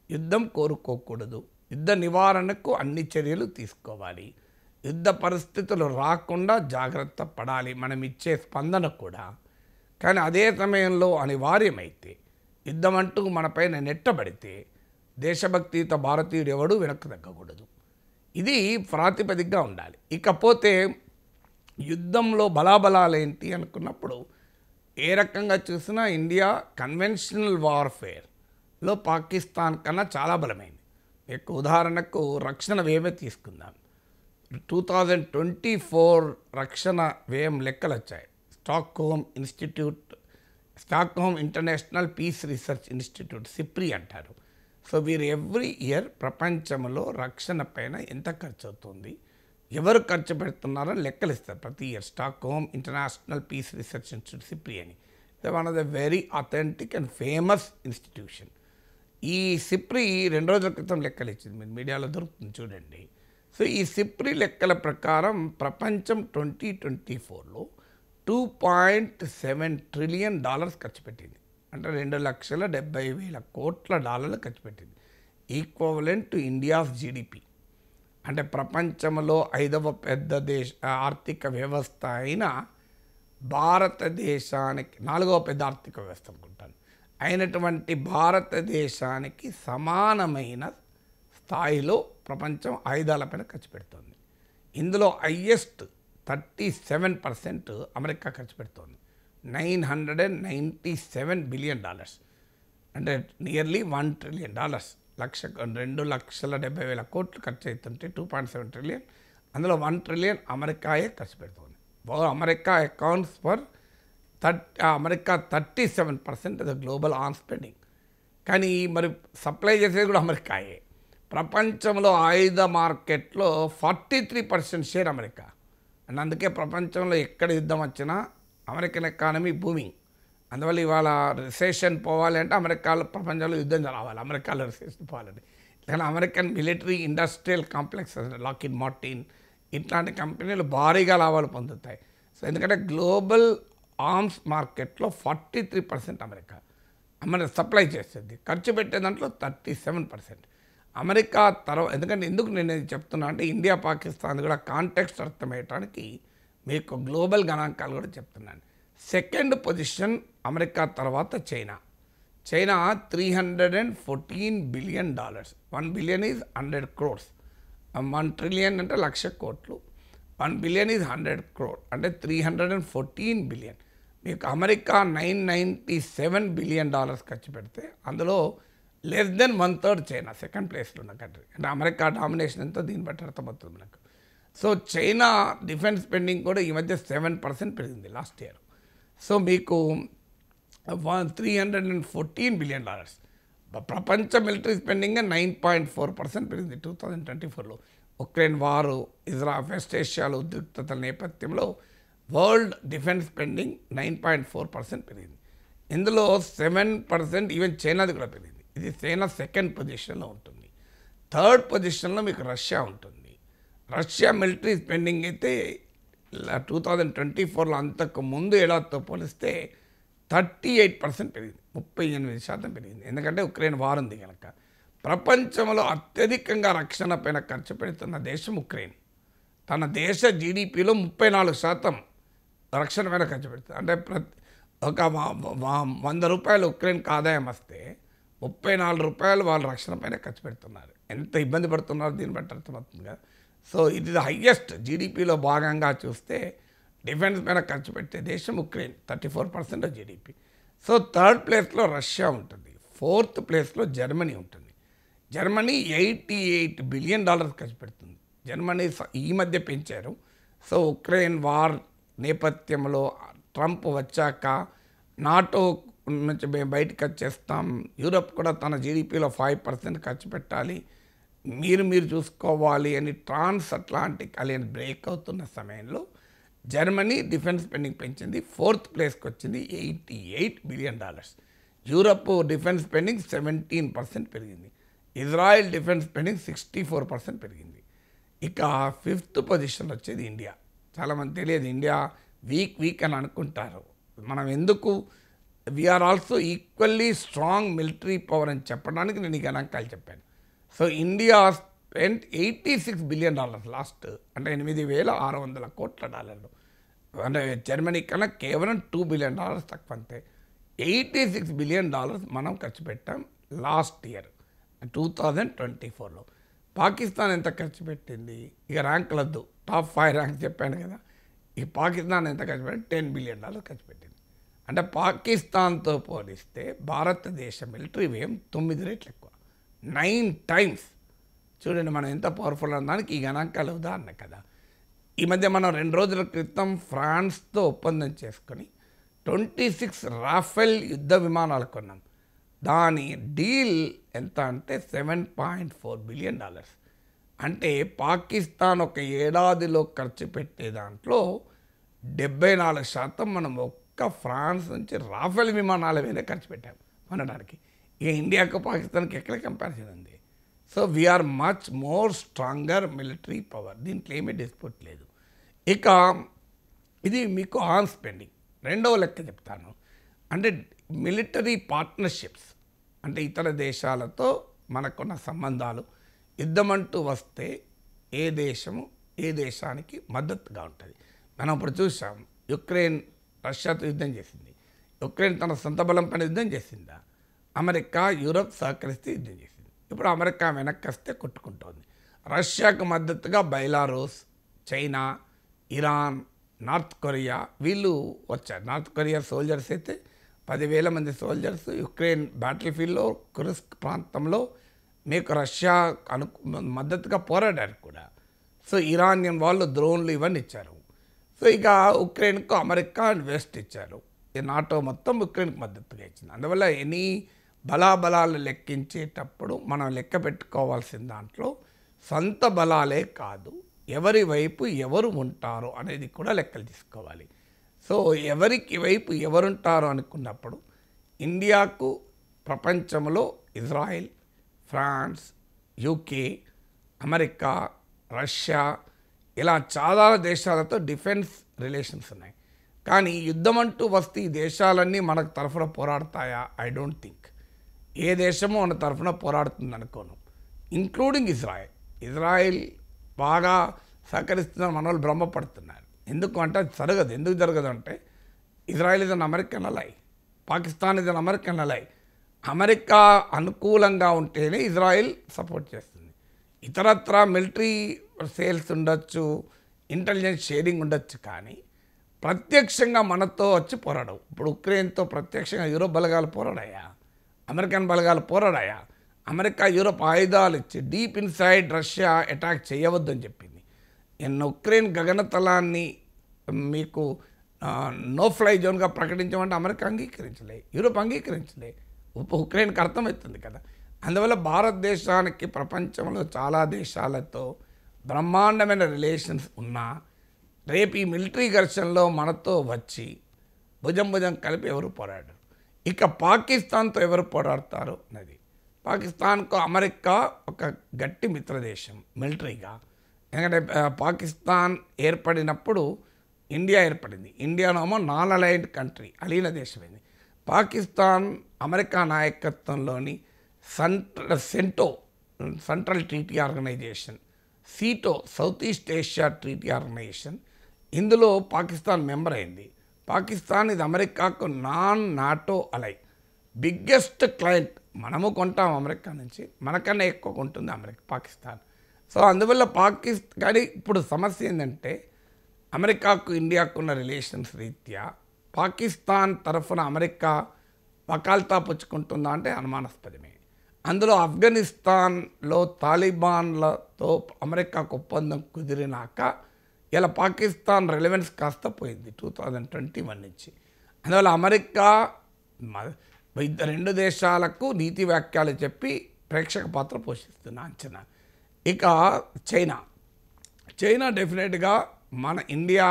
యుద్ధం కోరుకోకూడదు, యుద్ధ నివారణకు అన్ని చర్యలు తీసుకోవాలి, యుద్ధ పరిస్థితులు రాకుండా జాగ్రత్త పడాలి, మనం ఇచ్చే స్పందన కూడా. కానీ అదే సమయంలో అనివార్యమైతే యుద్ధం అంటూ మనపైన నెట్టబడితే దేశభక్తితో భారతీయుడు ఎవడూ వెనక్కి తగ్గకూడదు. ఇది ప్రాతిపదికగా ఉండాలి. ఇకపోతే యుద్ధంలో బలాబలాలేంటి అనుకున్నప్పుడు ఏ రకంగా చూసినా ఇండియా కన్వెన్షనల్ వార్ఫేర్లో పాకిస్తాన్ కన్నా చాలా బలమైంది. మీకు ఉదాహరణకు రక్షణ వ్యయమే తీసుకుందాం. 2024 రక్షణ వ్యయం లెక్కలు వచ్చాయి. Stockholm International Peace Research Institute, SIPRI అంటారు. సో వీరు ఎవ్రీ ఇయర్ ప్రపంచంలో రక్షణ పైన ఎంత ఖర్చు అవుతుంది, ఎవరు ఖర్చు పెడుతున్నారని లెక్కలు ఇస్తారు ప్రతి year. Stockholm International Peace Research Institute, SIPRI అని. One of the very authentic and famous institution. ఈ సిప్రి 2 రోజుల క్రితం లెక్కలు ఇచ్చింది, మీరు మీడియాలో దొరుకుతుంది చూడండి. సో ఈ సిప్రి లెక్కల ప్రకారం ప్రపంచం 2024లో $2.7 ట్రిలియన్ ఖర్చు పెట్టింది. అంటే $2,70,000 కోట్ల ఖర్చు పెట్టింది. Equivalent to India's GDP. అంటే ప్రపంచంలో 5వ పెద్ద ఆర్థిక వ్యవస్థ అయిన భారతదేశానికి 4వ పెద్ద ఆర్థిక వ్యవస్థ అనుకుంటాను అయినటువంటి భారతదేశానికి సమానమైన స్థాయిలో ప్రపంచం ఆయుధాలపైన ఖర్చు పెడుతోంది. ఇందులో హైయెస్ట్ 37% అమెరికా ఖర్చు పెడుతోంది. $997 బిలియన్, అంటే నియర్లీ $1 ట్రిలియన్. 2,70,000 కోట్లు ఖర్చు అవుతుంటే 2.7 ట్రిలియన్, అందులో 1 ట్రిలియన్ అమెరికాయే ఖర్చు పెడుతుంది. America accounts for 37% the global on spending. కానీ మరి సప్లై చేసేది కూడా అమెరికాయే. ప్రపంచంలో ఆయుధ మార్కెట్లో 43% షేర్ అమెరికా. అండ్ అందుకే ప్రపంచంలో ఎక్కడ యుద్ధం వచ్చినా అమెరికన్ ఎకానమీ బూమింగ్. అందువల్ల ఇవాళ రిసెషన్ పోవాలి అంటే అమెరికాలో ప్రపంచంలో యుద్ధం రావాలి, అమెరికాలో రిసెషన్ పోవాలంటే. కానీ American military industrial complex, Lockheed Martin ఇట్లాంటి కంపెనీలు భారీగా లాభాలు పొందుతాయి. సో ఎందుకంటే గ్లోబల్ ఆర్మ్స్ మార్కెట్లో 43% అమెరికా సప్లై చేస్తుంది. ఖర్చు పెట్టే దాంట్లో 37%. అమెరికా తర్వాత ఎందుకు నేను చెప్తున్నా అంటే ఇండియా పాకిస్తాన్ కూడా కాంటెక్స్ట్ అర్థమయ్యడానికి మీకు గ్లోబల్ గణాంకాలు కూడా చెప్తున్నాను. సెకండ్ పొజిషన్ అమెరికా తర్వాత China. China $314 billion. 1 billion is 100 crores. 1 trillion అంటే 1,00,000 కోట్లు. 1 బిలియన్ ఈజ్ 100 crore అంటే $314 బిలియన్. మీకు అమెరికా $997 బిలియన్ ఖర్చు పెడితే అందులో లెస్ దెన్ 1/3 చైనా సెకండ్ ప్లేస్లో ఉన్న కంట్రీ. అంటే అమెరికా డామినేషన్ ఎంతో దీన్ని బట్టి అర్థమవుతుంది మనకు. సో చైనా డిఫెన్స్ స్పెండింగ్ కూడా ఈ మధ్య 7% పెరిగింది లాస్ట్ ఇయర్. సో మీకు $314 బిలియన్. ప్రపంచ మిలిటరీ స్పెండింగ్ 9.4% పెరిగింది 2024లో. ఉక్రెయిన్ వారు, వెస్ట్ ఏషియాలో ఉద్రిక్తతల నేపథ్యంలో వరల్డ్ డిఫెన్స్ స్పెండింగ్ 9.4% పెరిగింది. ఇందులో 7% ఈవెన్ చైనాది కూడా పెరిగింది. ఇది చైనా సెకండ్ పొజిషన్లో ఉంటుంది. థర్డ్ పొజిషన్లో మీకు రష్యా ఉంటుంది. రష్యా మిలిటరీ స్పెండింగ్ అయితే 2024లో అంతకు ముందు ఏడాదితో పోలిస్తే 38% పెరిగింది, 38% పెరిగింది. ఎందుకంటే ఉక్రెయిన్ వార్ ఉంది కనుక. ప్రపంచంలో అత్యధికంగా రక్షణ పైన ఖర్చు పెడుతున్న దేశం ఉక్రెయిన్. తన దేశ జీడిపిలో 34% రక్షణ పైన ఖర్చు పెడుతుంది. అంటే ఒక ₹100 ఉక్రెయిన్కి ఆదాయం వస్తే ₹34 వాళ్ళు రక్షణ పైన ఖర్చు పెడుతున్నారు. ఎంత ఇబ్బంది పడుతున్నారు దీన్ని బట్టి అర్థమవుతుంది కదా. సో ఇది హయ్యెస్ట్ జీడిపిలో భాగంగా చూస్తే డిఫెన్స్ పైన ఖర్చు పెట్టే దేశం ఉక్రెయిన్, 34% జీడిపి. సో థర్డ్ ప్లేస్లో రష్యా ఉంటుంది. ఫోర్త్ ప్లేస్లో జర్మనీ ఉంటుంది. జర్మనీ $88 బిలియన్ ఖర్చు పెడుతుంది. జర్మనీ ఈ మధ్య పెంచారు. సో ఉక్రెయిన్ వార్ నేపథ్యంలో ట్రంప్ వచ్చాక నాటో నుంచి మేము బయటకు వచ్చేస్తాం, యూరప్ కూడా తన జీడిపిలో 5% ఖర్చు పెట్టాలి, మీరు చూసుకోవాలి అని ట్రాన్స్ అట్లాంటిక్ అలయన్స్ బ్రేక్ అవుతున్న సమయంలో జర్మనీ డిఫెన్స్ స్పెండింగ్ పెంచింది, ఫోర్త్ ప్లేస్కి వచ్చింది, $88 బిలియన్. యూరప్ డిఫెన్స్ స్పెండింగ్ 17% పెరిగింది. ఇజ్రాయెల్ డిఫెన్స్ స్పెండింగ్ 64% పెరిగింది. ఇక ఫిఫ్త్ పొజిషన్ వచ్చేది ఇండియా. చాలామంది తెలియదు ఇండియా వీక్ అని అనుకుంటారు. మనం ఎందుకు we are also equally strong military power అని చెప్పడానికి నేను ఈ గణాంకాలు చెప్పాను. So India spent $86 billion last, అంటే $8,600 కోట్ల. అంటే జర్మనీ కన్నా కేవలం $2 బిలియన్ తక్కువ. అంతే. $86 బిలియన్ మనం ఖర్చు పెట్టాం లాస్ట్ ఇయర్ 2024లో. పాకిస్తాన్ ఎంత ఖర్చు పెట్టింది? ఇక ర్యాంకులద్దు, టాప్ 5 ర్యాంక్స్ చెప్పాను కదా. ఈ పాకిస్తాన్ ఎంత ఖర్చు పెట్టి $10 బిలియన్ ఖర్చు పెట్టింది. అంటే పాకిస్తాన్తో పోలిస్తే భారతదేశ మిలిటరీ వ్యయం 9 రెట్లు ఎక్కువ, 9 times. చూడండి మనం ఎంత పవర్ఫుల్ అన్నదానికి ఈ గణాంకాలు ఉదాహరణ కదా. ఈ మధ్య మనం 2 రోజుల క్రితం ఫ్రాన్స్తో ఒప్పందం చేసుకొని 26 రాఫెల్ యుద్ధ విమానాలు కొన్నాం. దాని డీల్ ఎంత అంటే $7.4 బిలియన్. అంటే పాకిస్తాన్ ఒక ఏడాదిలో ఖర్చు పెట్టే దాంట్లో 74% మనం ఒక్క ఫ్రాన్స్ నుంచి రాఫెల్ విమానాల మీద ఖర్చు పెట్టాం కొనడానికి. ఇక ఇండియాకు పాకిస్తాన్కి ఎక్కడ కంపారిజన్ ఉంది? So we are much more stronger military power, దీంట్లో ఏమీ డిస్ప్యూట్ లేదు. ఇక ఇది మీకు ఆన్ స్పెండింగ్. రెండవ లెక్క చెప్తాను. అంటే మిలిటరీ పార్ట్నర్షిప్స్, అంటే ఇతర దేశాలతో మనకున్న సంబంధాలు. యుద్ధం అంటూ వస్తే ఏ దేశము ఏ దేశానికి మద్దతుగా ఉంటుంది. మనం ఇప్పుడు చూసాం, యుక్రెయిన్ రష్యాతో యుద్ధం చేసింది. యుక్రెయిన్ తన సొంత బలం పైన యుద్ధం చేసిందా? అమెరికా యూరప్ సహకరిస్తే యుద్ధం చేసింది. ఇప్పుడు అమెరికా వెనక్కి వస్తే కొట్టుకుంటోంది. రష్యాకు మద్దతుగా Belarus, China, Iran, north Korea వీళ్ళు వచ్చారు. నార్త్ కొరియా సోల్జర్స్ అయితే 10,000 మంది సోల్జర్స్ యుక్రెయిన్ బ్యాటిల్ ఫీల్డ్లో కుర్స్క్ ప్రాంతంలో మీకు రష్యా మద్దతుగా పోరాడారు కూడా. సో ఇరానియన్ వాళ్ళు డ్రోన్లు ఇవన్నీ ఇచ్చారు. సో ఇక ఉక్రెయిన్కు అమెరికా అండ్ వెస్ట్ ఇచ్చారు. ఈ నాటో మొత్తం ఉక్రెయిన్కి మద్దతుగా ఇచ్చింది. అందువల్ల ఎనీ బలాబలాలు లెక్కించేటప్పుడు మనం లెక్క పెట్టుకోవాల్సిన దాంట్లో సొంత బలాలే కాదు, ఎవరి వైపు ఎవరు ఉంటారో అనేది కూడా లెక్కలు తీసుకోవాలి. సో ఎవరికి వైపు ఎవరుంటారో అనుకున్నప్పుడు ఇండియాకు ప్రపంచంలో Israel, France, UK, America, Russia ఇలా చాలా దేశాలతో డిఫెన్స్ రిలేషన్స్ ఉన్నాయి. కానీ యుద్ధం అంటూ వస్తే ఈ దేశాలన్నీ మనకు తరఫున పోరాడతాయా? I don't think. ఏ దేశమో మన తరఫున పోరాడుతుంది అనుకోను, ఇంక్లూడింగ్ ఇజ్రాయెల్. ఇజ్రాయెల్ బాగా సహకరిస్తున్నారు, మన వాళ్ళు భ్రమపడుతున్నారు. ఎందుకు అంటే అది జరగదు. ఎందుకు జరగదు అంటే Israel is an American ally, Pakistan is an American ally. America అనుకూలంగా ఉంటేనే ఇజ్రాయెల్ సపోర్ట్ చేస్తుంది. ఇతరత్రా మిలిటరీ సేల్స్ ఉండొచ్చు, ఇంటెలిజెన్స్ షేరింగ్ ఉండొచ్చు, కానీ ప్రత్యక్షంగా మనతో వచ్చి పోరాడవు. ఇప్పుడు ఉక్రెయిన్తో ప్రత్యక్షంగా యూరోప్ బలగాలు పోరాడాయా? అమెరికన్ బలగాలు పోరాడాయా? అమెరికా యూరోప్ ఆయుధాలు ఇచ్చి డీప్ ఇన్సైడ్ రష్యా అటాక్ చేయవద్దని చెప్పింది. ఉక్రెయిన్ గగనతలాన్ని మీకు నో ఫ్లై జోన్గా ప్రకటించమంటే అమెరికా అంగీకరించలే, యూరోప్ అంగీకరించలే. ఉక్రెయిన్కి అర్థమవుతుంది కదా. అందువల్ల భారతదేశానికి ప్రపంచంలో చాలా దేశాలతో బ్రహ్మాండమైన రిలేషన్స్ ఉన్నా రేపు ఈ మిలిటరీ ఘర్షణలో మనతో వచ్చి భుజం భుజం కలిపి ఎవరు పోరాడరు. ఇక పాకిస్తాన్తో ఎవరు పోరాడతారు అన్నది. పాకిస్తాన్కు అమెరికా ఒక గట్టి మిత్రదేశం మిలిటరీగా. ఎందుకంటే పాకిస్తాన్ ఏర్పడినప్పుడు ఇండియా ఏర్పడింది. ఇండియానేమో నాన్ అలైన్డ్ కంట్రీ, అలీన దేశమైంది. పాకిస్తాన్ అమెరికా నాయకత్వంలోని Central Treaty Organization, SEATO South East Asia Treaty Organization, ఇందులో పాకిస్తాన్ మెంబర్ అయింది. పాకిస్తాన్ ఇది అమెరికాకు non NATO ally, biggest client. మనము కొంటాం అమెరికా నుంచి, మనకన్నా ఎక్కువ కొంటుంది పాకిస్తాన్. సో అందువల్ల కానీ ఇప్పుడు సమస్య ఏంటంటే అమెరికాకు ఇండియాకు ఉన్న రిలేషన్స్ రీత్యా పాకిస్తాన్ తరఫున అమెరికా వకాల్తా పుచ్చుకుంటుందా అంటే అనుమానాస్పదమే. అందులో ఆఫ్ఘనిస్తాన్లో తాలిబాన్లతో అమెరికాకు ఒప్పందం కుదిరినాక ఇలా పాకిస్తాన్ రెలవెన్స్ కాస్త పోయింది 2021 నుంచి. అందువల్ల అమెరికా రెండు దేశాలకు నీతి వ్యాఖ్యలు చెప్పి ప్రేక్షక పాత్ర పోషిస్తున్న అంచనా. ఇక చైనా డెఫినెట్గా మన ఇండియా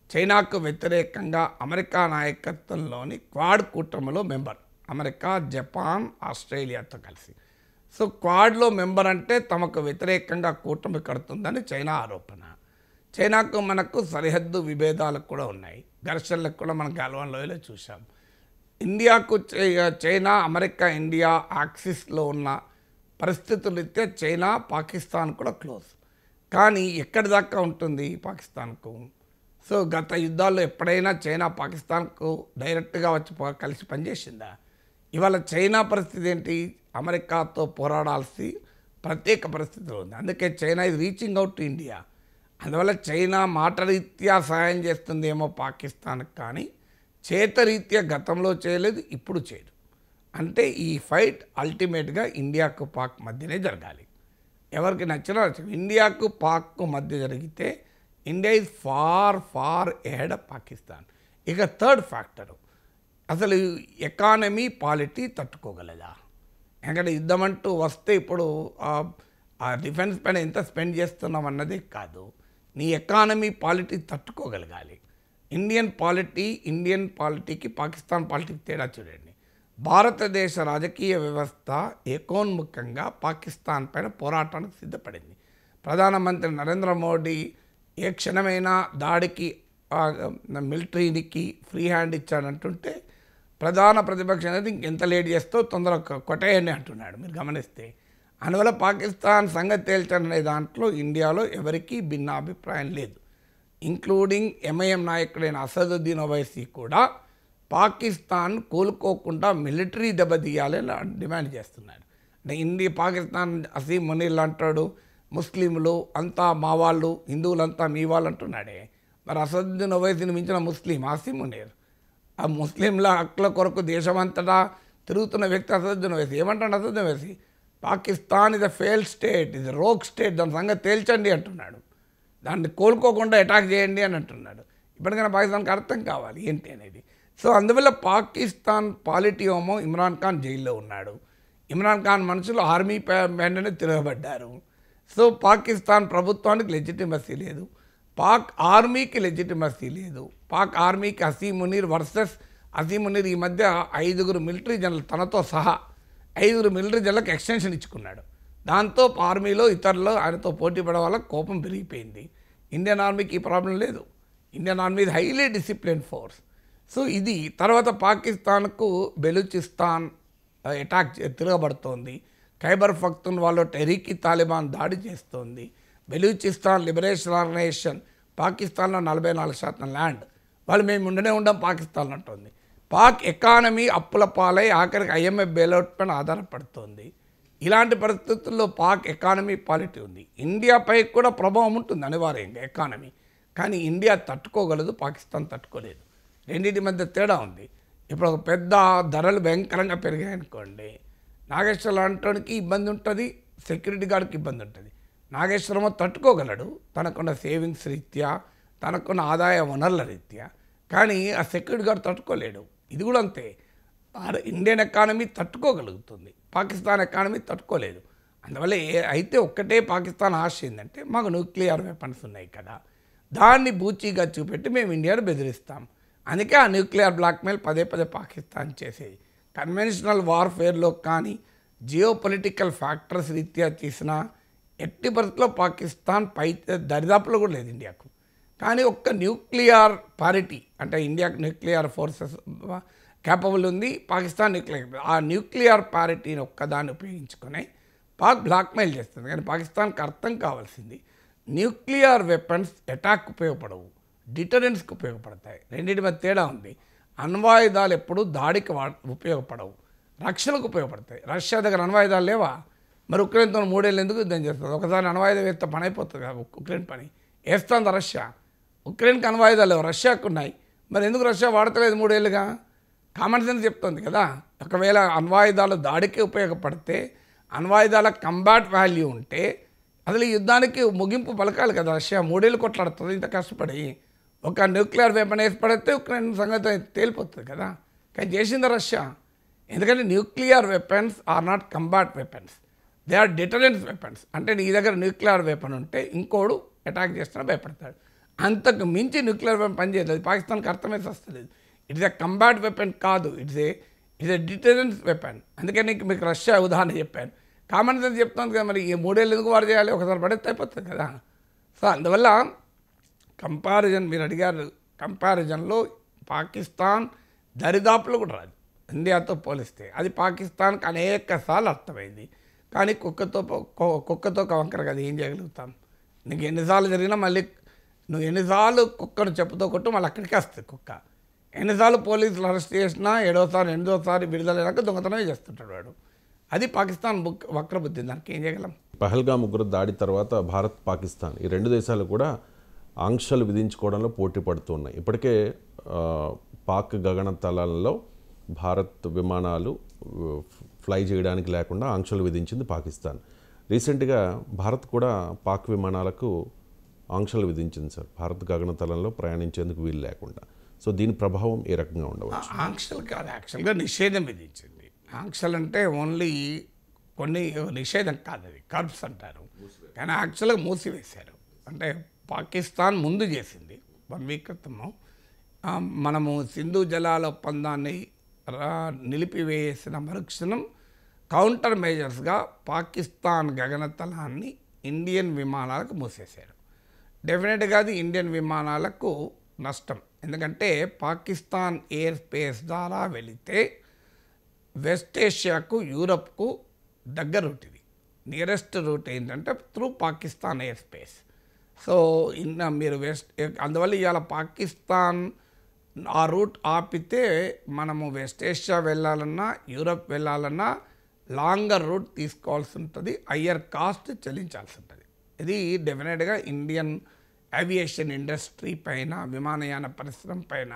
చైనాకు వ్యతిరేకంగా అమెరికా నాయకత్వంలోని క్వాడ్ కూటమిలో మెంబర్, అమెరికా, జపాన్, ఆస్ట్రేలియాతో కలిసి. సో క్వాడ్లో మెంబర్ అంటే తమకు వ్యతిరేకంగా కూటమి కడుతుందని చైనా ఆరోపణ. చైనాకు మనకు సరిహద్దు విభేదాలకు కూడా ఉన్నాయి, ఘర్షణలకు కూడా మనం గల్వాన్ లోయలో చూసాం. ఇండియాకు చైనా, అమెరికా, ఇండియా యాక్సిస్లో ఉన్న పరిస్థితులు అయితే చైనా పాకిస్తాన్ కూడా క్లోజ్. కానీ ఎక్కడి దాకా ఉంటుంది పాకిస్తాన్కు? సో గత యుద్ధాల్లో ఎప్పుడైనా చైనా పాకిస్తాన్కు డైరెక్ట్గా వచ్చి కలిసి పనిచేసిందా? ఇవాళ చైనా పరిస్థితి ఏంటి? అమెరికాతో పోరాడాల్సి ప్రత్యేక పరిస్థితిలో ఉంది. అందుకే చైనా ఇది రీచింగ్ అవుట్ టు ఇండియా. అందువల్ల చైనా మాట రీత్యా సహాయం చేస్తుందేమో పాకిస్తాన్కి, కానీ చేతరీత్యా గతంలో చేయలేదు, ఇప్పుడు చేయదు. అంటే ఈ ఫైట్ అల్టిమేట్గా ఇండియాకు పాక్ మధ్యనే జరగాలి. ఎవరికి నచ్చినా ఇండియాకు పాక్కు మధ్య జరిగితే India is far ahead of Pakistan. ఇక థర్డ్ ఫ్యాక్టరు, అసలు ఎకానమీ పాలిటీ తట్టుకోగలదా? ఎందుకంటే యుద్ధం అంటూ వస్తే ఇప్పుడు ఆ డిఫెన్స్ పైన ఎంత స్పెండ్ చేస్తున్నాం అన్నదే కాదు, నీ ఎకానమీ పాలిటీ తట్టుకోగలగాలి. ఇండియన్ పాలిటీకి పాకిస్తాన్ పాలిటీకి తేడా చూడండి. భారతదేశ రాజకీయ వ్యవస్థ ఏకోన్ముఖంగా పాకిస్తాన్ పైన పోరాటానికి సిద్ధపడింది. ప్రధానమంత్రి నరేంద్ర మోడీ ఏ క్షణమైనా దాడికి మిలిటరీకి ఫ్రీ హ్యాండ్ ఇచ్చాడంటుంటే ప్రధాన ప్రతిపక్షం అనేది ఇంకెంత లేట్ చేస్తో తొందరగా కొట్టేయండి అంటున్నాడు. మీరు గమనిస్తే అందువల్ల పాకిస్తాన్ సంగతి తేల్చనే దాంట్లో ఇండియాలో ఎవరికీ భిన్నాభిప్రాయం లేదు. ఇంక్లూడింగ్ ఎంఐఎం నాయకుడైన అసదుద్దీన్ ఓవైసీ కూడా పాకిస్తాన్ కోలుకోకుండా మిలిటరీ దెబ్బతీయాలని డిమాండ్ చేస్తున్నాడు. ఇండియా పాకిస్తాన్ అసీం మునీర్లు అంటాడు, ముస్లింలు అంతా మా వాళ్ళు, హిందువులంతా మీ వాళ్ళు అంటున్నాడే. మరి అసదుద్దీన్ ఓవైసీని మించిన ముస్లిం అసీం మునీర్. ఆ ముస్లింల హక్కుల కొరకు దేశమంతటా తిరుగుతున్న వ్యక్తి అసదుద్దీన్ ఓవైసీ. ఏమంటాడు Asaduddin Owaisi? Pakistan is a failed state, ఇది రోగ్ స్టేట్, దాని సంగతి తేల్చండి అంటున్నాడు. దాన్ని కోలుకోకుండా అటాక్ చేయండి అని అంటున్నాడు. ఇప్పటికైనా పాకిస్తాన్కి అర్థం కావాలి ఏంటి అనేది. సో అందువల్ల పాకిస్తాన్ పాలిటీ ఏమో ఇమ్రాన్ ఖాన్ జైల్లో ఉన్నాడు. ఇమ్రాన్ ఖాన్ మనుషులు ఆర్మీ వెంటనే తిరగబడ్డారు. సో పాకిస్తాన్ ప్రభుత్వానికి లెజిటిమసీ లేదు, పాక్ ఆర్మీకి లెజిటిమసీ లేదు. పాక్ ఆర్మీకి అసీం మునీర్ వర్సెస్ అసీం మునీర్ ఈ మధ్య 5 మిలిటరీ జనరల్ తనతో సహా 5 మిలిటరీ జనరల్కి ఎక్స్టెన్షన్ ఇచ్చుకున్నాడు. దాంతో ఆర్మీలో ఇతరులు ఆయనతో పోటీ పడే వాళ్ళకి కోపం పెరిగిపోయింది. ఇండియన్ ఆర్మీకి ఈ ప్రాబ్లం లేదు. ఇండియన్ ఆర్మీ ఇది హైలీ డిసిప్లిన్ ఫోర్స్. సో ఇది తర్వాత పాకిస్తాన్కు బెలూచిస్తాన్ అటాక్ తిరగబడుతోంది. ఖైబర్ పఖ్తూన్ వాళ్ళు టెహ్రీక్ తాలిబాన్ దాడి చేస్తోంది. బెలూచిస్తాన్ లిబరేషన్ ఆర్గనైజేషన్ పాకిస్తాన్లో 44% ల్యాండ్ వాళ్ళు మేము ఉండనే ఉండం పాకిస్తాన్ అంటుంది. పాక్ ఎకానమీ అప్పుల పాలై ఆఖరికి IMF బెయిలౌట్ పైన ఆధారపడుతోంది. ఇలాంటి పరిస్థితుల్లో పాక్ ఎకానమీ పాలిటీ ఉంది. ఇండియాపై కూడా ప్రభావం ఉంటుంది అనివార్యంగా ఎకానమీ. కానీ ఇండియా తట్టుకోగలదు, పాకిస్తాన్ తట్టుకోలేదు. రెండింటి మధ్య తేడా ఉంది. ఇప్పుడు ఒక పెద్ద ధరలు భయంకరంగా పెరిగాయనుకోండి, నాగేశ్వరం లాంటికి ఇబ్బంది ఉంటుంది, సెక్యూరిటీ గార్డ్కి ఇబ్బంది ఉంటుంది. నాగేశ్వరమో తట్టుకోగలడు తనకున్న సేవింగ్స్ రీత్యా, తనకున్న ఆదాయ వనరుల రీత్యా. కానీ ఆ సెక్యూరిటీ గార్డ్ తట్టుకోలేడు. ఇది కూడా అంతే. ఇండియన్ ఎకానమీ తట్టుకోగలుగుతుంది, పాకిస్తాన్ ఎకానమీ తట్టుకోలేదు. అందువల్ల అయితే ఒక్కటే పాకిస్తాన్ ఆశ ఏంటంటే మాకు న్యూక్లియర్ వెపన్స్ ఉన్నాయి కదా, దాన్ని బూచీగా చూపెట్టి మేము ఇండియాను బెదిరిస్తాం. అందుకే ఆ న్యూక్లియర్ బ్లాక్మెయిల్ పదే పాకిస్తాన్ చేసేది. కన్వెన్షనల్ వార్ఫేర్లో కానీ జియో పొలిటికల్ ఫ్యాక్టర్స్ రీత్యా చేసిన ఎట్టి పరిస్థితుల్లో పాకిస్తాన్ పై దరిదాపులో కూడా లేదు ఇండియాకు. కానీ ఒక్క న్యూక్లియర్ పారిటీ అంటే ఇండియాకు న్యూక్లియర్ ఫోర్సెస్ క్యాపబుల్ ఉంది, పాకిస్తాన్ న్యూక్లియర్. ఆ న్యూక్లియర్ పారిటీని ఒక్కదాన్ని ఉపయోగించుకొని పాక్ బ్లాక్మెయిల్ చేస్తుంది. కానీ పాకిస్తాన్కి అర్థం కావాల్సింది న్యూక్లియర్ వెపన్స్ అటాక్ ఉపయోగపడవు, డిటరెన్స్కి ఉపయోగపడతాయి. రెండింటి మధ్య తేడా ఉంది. అణ్వాయుధాలు ఎప్పుడు దాడికి ఉపయోగపడవు, రక్షణకు ఉపయోగపడతాయి. రష్యా దగ్గర అణ్వాయుధాలు లేవా? మరి ఉక్రెయిన్తో 3 ఏళ్ళు ఎందుకు యుద్ధం చేస్తుంది? ఒకసారి అణ్వాయుధం వేస్తే పని అయిపోతుంది కదా, ఉక్రెయిన్ పని వేస్తుంది రష్యా. ఉక్రెయిన్కి అణ్వాయుధాలు లేవు, రష్యాకు ఉన్నాయి. మరి ఎందుకు రష్యా వాడతలేదు 3 ఏళ్ళుగా? కామన్ సెన్స్ చెప్తుంది కదా. ఒకవేళ అణ్వాయుధాలు దాడికి ఉపయోగపడితే, అణ్వాయుధాల కంబాట్ వాల్యూ ఉంటే అసలు ఈ యుద్ధానికి ముగింపు పలకాలి కదా. రష్యా 3 ఏళ్ళు కొట్లాడుతుంది ఇంత కష్టపడి. ఒక న్యూక్లియర్ వెపన్ వేసి పడితే ఉక్రెయిన్ సంగతి తేలిపోతుంది కదా. కానీ చేసింది రష్యా. ఎందుకంటే nuclear weapons are not combat weapons, they are deterrence weapons. అంటే నీ దగ్గర న్యూక్లియర్ వెపన్ ఉంటే ఇంకోడు అటాక్ చేస్తున్నా భయపడతాడు. అంతకు మించి న్యూక్లియర్ వెపన్ పనిచేయలేదు. పాకిస్తాన్కి అర్థమైతే వస్తలేదు. ఇట్స్ ఏ కంబాట్ వెపన్ కాదు, ఇట్స్ ఏ డిటరెన్స్ వెపన్. అందుకని మీకు రష్యా ఉదాహరణ చెప్పాను. కామన్ సెన్స్ చెప్తుంది కదా. మరి ఈ 3 ఏళ్ళు ఎందుకు వాడు చేయాలి? ఒకసారి పడితే అయిపోతుంది కదా. సో అందువల్ల కంపారిజన్ మీరు అడిగారు, కంపారిజన్లో పాకిస్తాన్ దరిదాపులు కూడా రాదు ఇండియాతో పోలిస్తే. అది పాకిస్తాన్కి అనేక సార్లు అర్థమైంది. కానీ కుక్కతో వంకర కదా, ఏం చేయగలుగుతాం? నీకు ఎన్నిసార్లు జరిగినా మళ్ళీ నువ్వు ఎన్నిసార్లు కుక్కను చెప్పుతో కొట్టు మళ్ళీ అక్కడికి వస్తుంది కుక్క. ఎన్నిసార్లు పోలీసులు అరెస్ట్ చేసినా 7వసారి 8వసారి విడుదలైనాక దొంగతనమే చేస్తుంటాడు వాడు. అది పాకిస్తాన్ వక్రబుద్ధి. దానికి ఏం చేయగలం? పహల్గామ్ ఉగ్ర దాడి తర్వాత భారత్, పాకిస్తాన్ ఈ 2 దేశాలు కూడా ఆంక్షలు విధించుకోవడంలో పోటీ పడుతున్నాయి. ఇప్పటికే పాక్ గగనతలాల్లో భారత్ విమానాలు ఫ్లై చేయడానికి లేకుండా ఆంక్షలు విధించింది పాకిస్తాన్. రీసెంట్గా భారత్ కూడా పాక్ విమానాలకు ఆంక్షలు విధించింది సార్, భారత్ గగనతలంలో ప్రయాణించేందుకు వీలు లేకుండా. సో దీని ప్రభావం ఏ రకంగా ఉండవచ్చు? ఆంక్షలు కాదు, యాక్చువల్గా నిషేధం విధించింది. ఆంక్షలు అంటే ఓన్లీ కొన్ని నిషేధం కాదు, అది కర్బ్స్ అంటారు. కానీ యాక్చువల్గా మూసివేశారు. అంటే పాకిస్తాన్ ముందు చేసింది 1 వీక్ క్రితము. మనము సింధు జలాల ఒప్పందాన్ని నిలిపివేసిన మరుక్షణం కౌంటర్ మేజర్స్గా పాకిస్తాన్ గగనతలాన్ని ఇండియన్ విమానాలకు మూసేశారు. డెఫినెట్గా అది ఇండియన్ విమానాలకు నష్టం. ఎందుకంటే పాకిస్తాన్ ఎయిర్ స్పేస్ ద్వారా వెళితే వెస్ట్ ఏషియాకు, యూరప్కు దగ్గర రూట్. ఇది నియరెస్ట్ రూట్ ఏంటంటే through Pakistan air space. So మీరు అందువల్ల ఇవాళ పాకిస్తాన్ ఆ రూట్ ఆపితే మనము వెస్ట్ ఏషియా వెళ్ళాలన్నా, యూరప్ వెళ్ళాలన్నా లాంగర్ రూట్ తీసుకోవాల్సి ఉంటుంది, హయ్యర్ కాస్ట్ చెల్లించాల్సి ఉంటుంది. ఇది డెఫినెట్గా ఇండియన్ ఏవియేషన్ ఇండస్ట్రీ పైన, విమానయాన పరిశ్రమ పైన,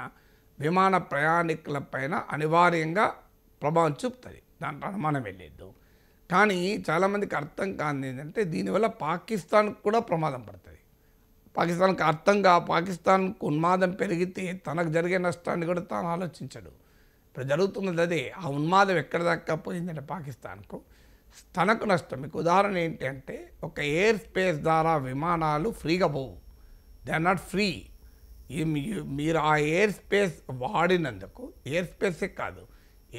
విమాన ప్రయాణికుల పైన అనివార్యంగా ప్రభావం చూపుతుంది, దాంట్లో అనుమానం వెళ్ళేద్దు. కానీ చాలామందికి అర్థం కానిది ఏంటంటే దీనివల్ల పాకిస్తాన్కి కూడా ప్రమాదం పడుతుంది. పాకిస్తాన్కి పాకిస్తాన్కు ఉన్మాదం పెరిగితే తనకు జరిగే నష్టాన్ని కూడా తాను ఆలోచించడు. ఇప్పుడు జరుగుతున్నది అదే. ఆ ఉన్మాదం ఎక్కడ దాకా పోయిందంటే పాకిస్తాన్కు తనకు నష్టం. మీకు ఉదాహరణ ఏంటి అంటే, ఒక ఎయిర్ స్పేస్ ద్వారా విమానాలు ఫ్రీగా పోవు, దే ఆర్ నాట్ ఫ్రీ. మీరు ఆ ఎయిర్ స్పేస్ వాడినందుకు, ఎయిర్ స్పేసే కాదు,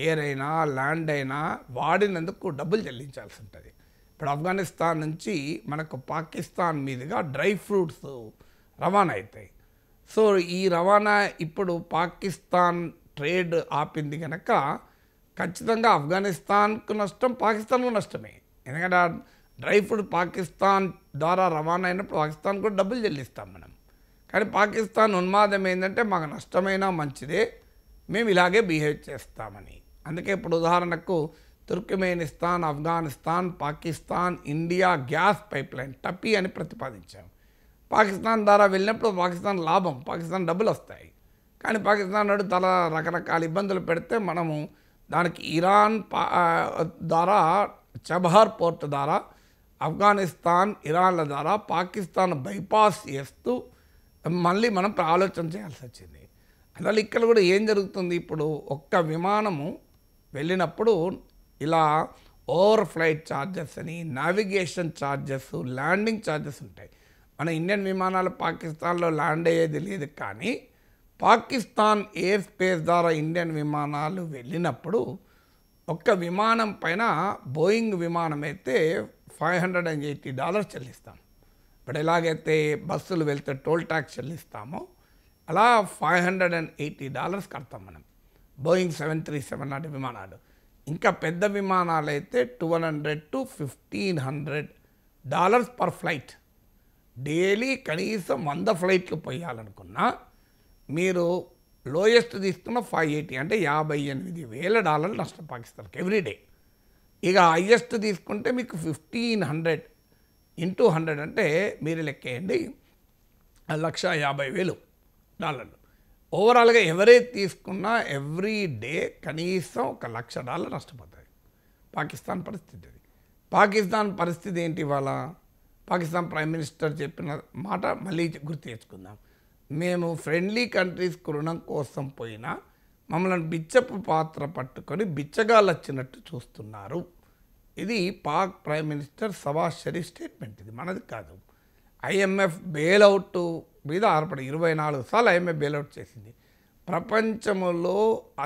ఎయిర్ అయినా ల్యాండ్ అయినా వాడినందుకు డబ్బులు చెల్లించాల్సి ఉంటుంది. ఇప్పుడు ఆఫ్ఘనిస్తాన్ నుంచి మనకు పాకిస్తాన్ మీదుగా డ్రై ఫ్రూట్స్ రవాణా అవుతాయి. సో ఈ రవాణా ఇప్పుడు పాకిస్తాన్ ట్రేడ్ ఆపింది కనుక ఖచ్చితంగా ఆఫ్ఘనిస్తాన్కు నష్టం, పాకిస్తాన్కు నష్టమే. ఎందుకంటే డ్రై ఫ్రూట్ పాకిస్తాన్ ద్వారా రవాణా అయినప్పుడు పాకిస్తాన్ కూడా డబ్బులు చెల్లిస్తాం మనం. కానీ పాకిస్తాన్ ఉన్మాదం ఏంటంటే మాకు నష్టమైనా మంచిదే, మేము ఇలాగే బిహేవ్ చేస్తామని. అందుకే ఇప్పుడు ఉదాహరణకు Turkmenistan, Afghanistan, Pakistan, India gas pipeline TAPI అని ప్రతిపాదించాం. పాకిస్తాన్ ద్వారా వెళ్ళినప్పుడు పాకిస్తాన్ లాభం, పాకిస్తాన్ డబ్బులు వస్తాయి. కానీ పాకిస్తాన్ నాడు రకరకాల ఇబ్బందులు పెడితే మనము దానికి ఇరాన్ ద్వారా చబహార్ పోర్ట్ ద్వారా ఆఫ్ఘనిస్తాన్, ఇరాన్ల ద్వారా పాకిస్తాన్ బైపాస్ చేస్తూ మళ్ళీ మనం ఆలోచన చేయాల్సి వచ్చింది. అందువల్ల ఇక్కడ కూడా ఏం జరుగుతుంది, ఇప్పుడు ఒక్క విమానము వెళ్ళినప్పుడు ఇలా ఓవర్ ఫ్లైట్ ఛార్జెస్ అని, నావిగేషన్ ఛార్జెస్, ల్యాండింగ్ ఛార్జెస్ ఉంటాయి. మన ఇండియన్ విమానాలు పాకిస్తాన్లో ల్యాండ్ అయ్యేది లేదు, కానీ పాకిస్తాన్ ఎయిర్ స్పేస్ ద్వారా ఇండియన్ విమానాలు వెళ్ళినప్పుడు ఒక్క విమానం పైన బోయింగ్ విమానం అయితే $580 చెల్లిస్తాం. ఇప్పుడు ఎలాగైతే బస్సులు వెళ్తే టోల్ ట్యాక్స్ చెల్లిస్తామో అలా $580 కడతాం మనం. బోయింగ్ 737 లాంటి విమానాలు. ఇంకా పెద్ద విమానాలు అయితే $1200 to $1500 పర్ ఫ్లైట్. డైలీ కనీసం 100 ఫ్లైట్లు పోయాలనుకున్నా మీరు లోయెస్ట్ తీసుకున్న $580 అంటే $58,000 నష్టం పాకిస్తాన్కి ఎవ్రీడే. ఇక హయ్యెస్ట్ తీసుకుంటే మీకు 1500 into 100 అంటే మీరు లెక్కేయండి, $150,000. ఓవరాల్గా ఎవరైతే తీసుకున్నా ఎవ్రీ డే కనీసం $100,000 నష్టపోతుంది. పాకిస్తాన్ పరిస్థితి అది. పాకిస్తాన్ పరిస్థితి ఏంటి ఇవాళ? పాకిస్తాన్ ప్రైమ్ మినిస్టర్ చెప్పిన మాట మళ్ళీ గుర్తు తెచ్చుకుందాం. మేము ఫ్రెండ్లీ కంట్రీస్కి రుణం కోసం పోయినా మమ్మల్ని బిచ్చపు పాత్ర పట్టుకొని బిచ్చగాళ్ళు వచ్చినట్టు చూస్తున్నారు. ఇది Pak prime minister Shahbaz Sharif statement. ఇది మనది కాదు. IMF బెయిల్అవుట్ మీద ఆధారపడి 24 సార్లు IMF బెయిల్అవుట్ చేసింది. ప్రపంచంలో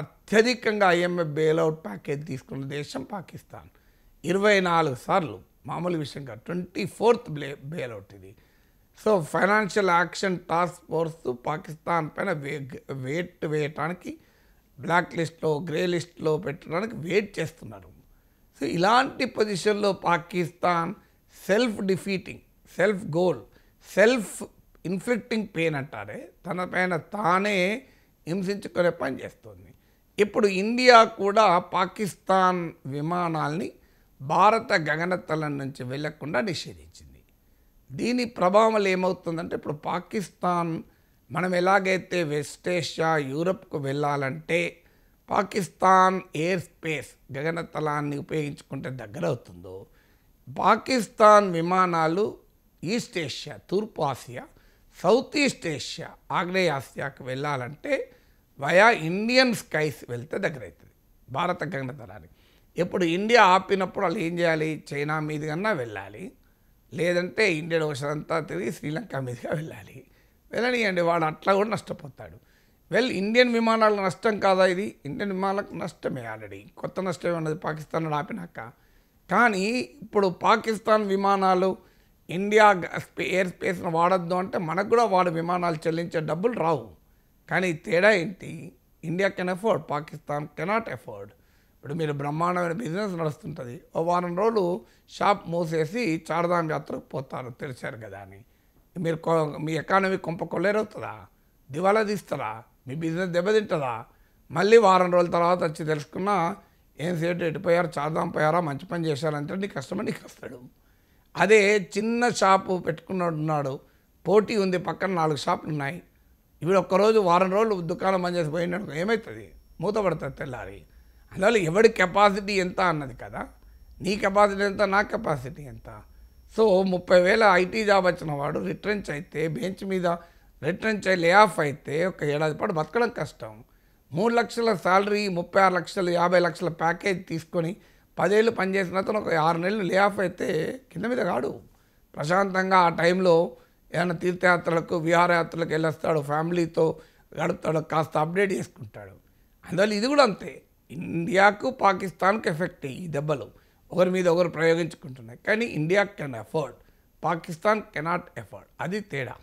అత్యధికంగా IMF బెయిల్అవుట్ ప్యాకేజ్ తీసుకున్న దేశం పాకిస్తాన్. 24 సార్లు, మామూలు విషయం కాదు. 24th బెయిల్అవుట్ ఇది. So financial action task force Pakistan పైన వెయిట్ వేయటానికి, బ్లాక్ లిస్ట్లో, గ్రే లిస్ట్లో పెట్టడానికి వెయిట్ చేస్తున్నారు. సో ఇలాంటి పొజిషన్లో Pakistan self defeating, self goal, self inflicting pain అంటారే, తన పైన తానే హింసించుకునే పని చేస్తుంది. ఇప్పుడు ఇండియా కూడా పాకిస్తాన్ విమానాల్ని భారత గగనతలం నుంచి వెళ్లకుండా నిషేధించింది. దీని ప్రభావం ఏమవుతుందంటే, ఇప్పుడు పాకిస్తాన్ మనం ఎలాగైతే వెస్ట్ ఏషియా, యూరప్కు వెళ్ళాలంటే పాకిస్తాన్ ఎయిర్ స్పేస్ గగనతలాన్ని ఉపయోగించుకుంటే దగ్గర అవుతుందో, పాకిస్తాన్ విమానాలు ఈస్ట్ ఏషియా, తూర్పు ఆసియా, సౌత్ ఈస్ట్ ఏషియా, ఆగ్నేయ ఆసియాకు వెళ్ళాలంటే వయా ఇండియన్ స్కైస్ వెళ్తే దగ్గర అవుతుంది భారత గగనతలానికి. ఇప్పుడు ఇండియా ఆపినప్పుడు వాళ్ళు ఏం చేయాలి? చైనా మీదుగా వెళ్ళాలి, లేదంటే ఇండియన్ ఓషన్ అంతా తిరిగి శ్రీలంక మీదుగా వెళ్ళాలి. వెళ్ళనియండి, వాడు అట్లా కూడా నష్టపోతాడు. ఇండియన్ విమానాలకు నష్టం కాదా ఇది? ఇండియన్ విమానాలకు నష్టమే, ఆల్రెడీ కొత్త నష్టమే ఉన్నది పాకిస్తాన్ ఆపినాక. కానీ ఇప్పుడు పాకిస్తాన్ విమానాలు ఇండియా ఎయిర్ స్పేస్ను వాడద్దు అంటే మనకు కూడా వాడు విమానాలు చెల్లించే డబ్బులు రావు. కానీ తేడా ఏంటి? India can afford, Pakistan cannot afford. ఇప్పుడు మీరు బ్రహ్మాండమైన బిజినెస్ నడుస్తుంటుంది, ఓ వారం రోజులు షాప్ మూసేసి చార్ధామ్ యాత్రకు పోతారు, తెరిచారు కదా అని. మీరు మీ ఎకానమీ కొంప కొల్లేరవుతుందా? దివాలా తీస్తారా? మీ బిజినెస్ దెబ్బతింటుందా? మళ్ళీ వారం రోజుల తర్వాత వచ్చి తెలుసుకున్నా ఏం సేటు ఎటుపోయారు, చాదాం పోయారా, మంచి పని చేశారంటే నీ కస్టమర్ నీకు వస్తాడు. అదే చిన్న షాపు పెట్టుకున్నాడు ఉన్నాడు, పోటీ ఉంది, పక్కన 4 షాపులు ఉన్నాయి, ఇప్పుడు ఒక్కరోజు వారం రోజులు దుకాణం బంద్ చేసి పోయినాడు ఏమవుతుంది, మూతపడుతుంది తెల్లారి. అందువల్ల ఎవడి కెపాసిటీ ఎంత అన్నది కదా, నీ కెపాసిటీ ఎంత, నా కెపాసిటీ ఎంత. సో 30,000 ఐటీ జాబ్ వచ్చిన వాడు రిట్రెంచ్ అయితే, బెంచ్ మీద రిట్రెంచ్ అయ్యి లే ఆఫ్ అయితే ఒక ఏడాది పాటు బతకడం కష్టం. 3 లక్షల శాలరీ, 36 లక్షలు, 50 లక్షల ప్యాకేజ్ తీసుకొని 10 ఏళ్ళు పనిచేసిన అతను ఒక 6 నెలలు లే ఆఫ్ అయితే కింద మీద కాడు. ప్రశాంతంగా ఆ టైంలో ఏమైనా తీర్థయాత్రలకు, విహారయాత్రలకు వెళ్ళొస్తాడు, ఫ్యామిలీతో గడుపుతాడు, కాస్త అప్డేట్ చేసుకుంటాడు. అందువల్ల ఇది కూడా అంతే, ఇండియాకు పాకిస్తాన్కి ఎఫెక్ట్ ఈ దెబ్బలు ఒకరి మీద ఒకరు ప్రయోగించుకుంటున్నాయి. కానీ India can afford, Pakistan cannot afford, అది తేడా.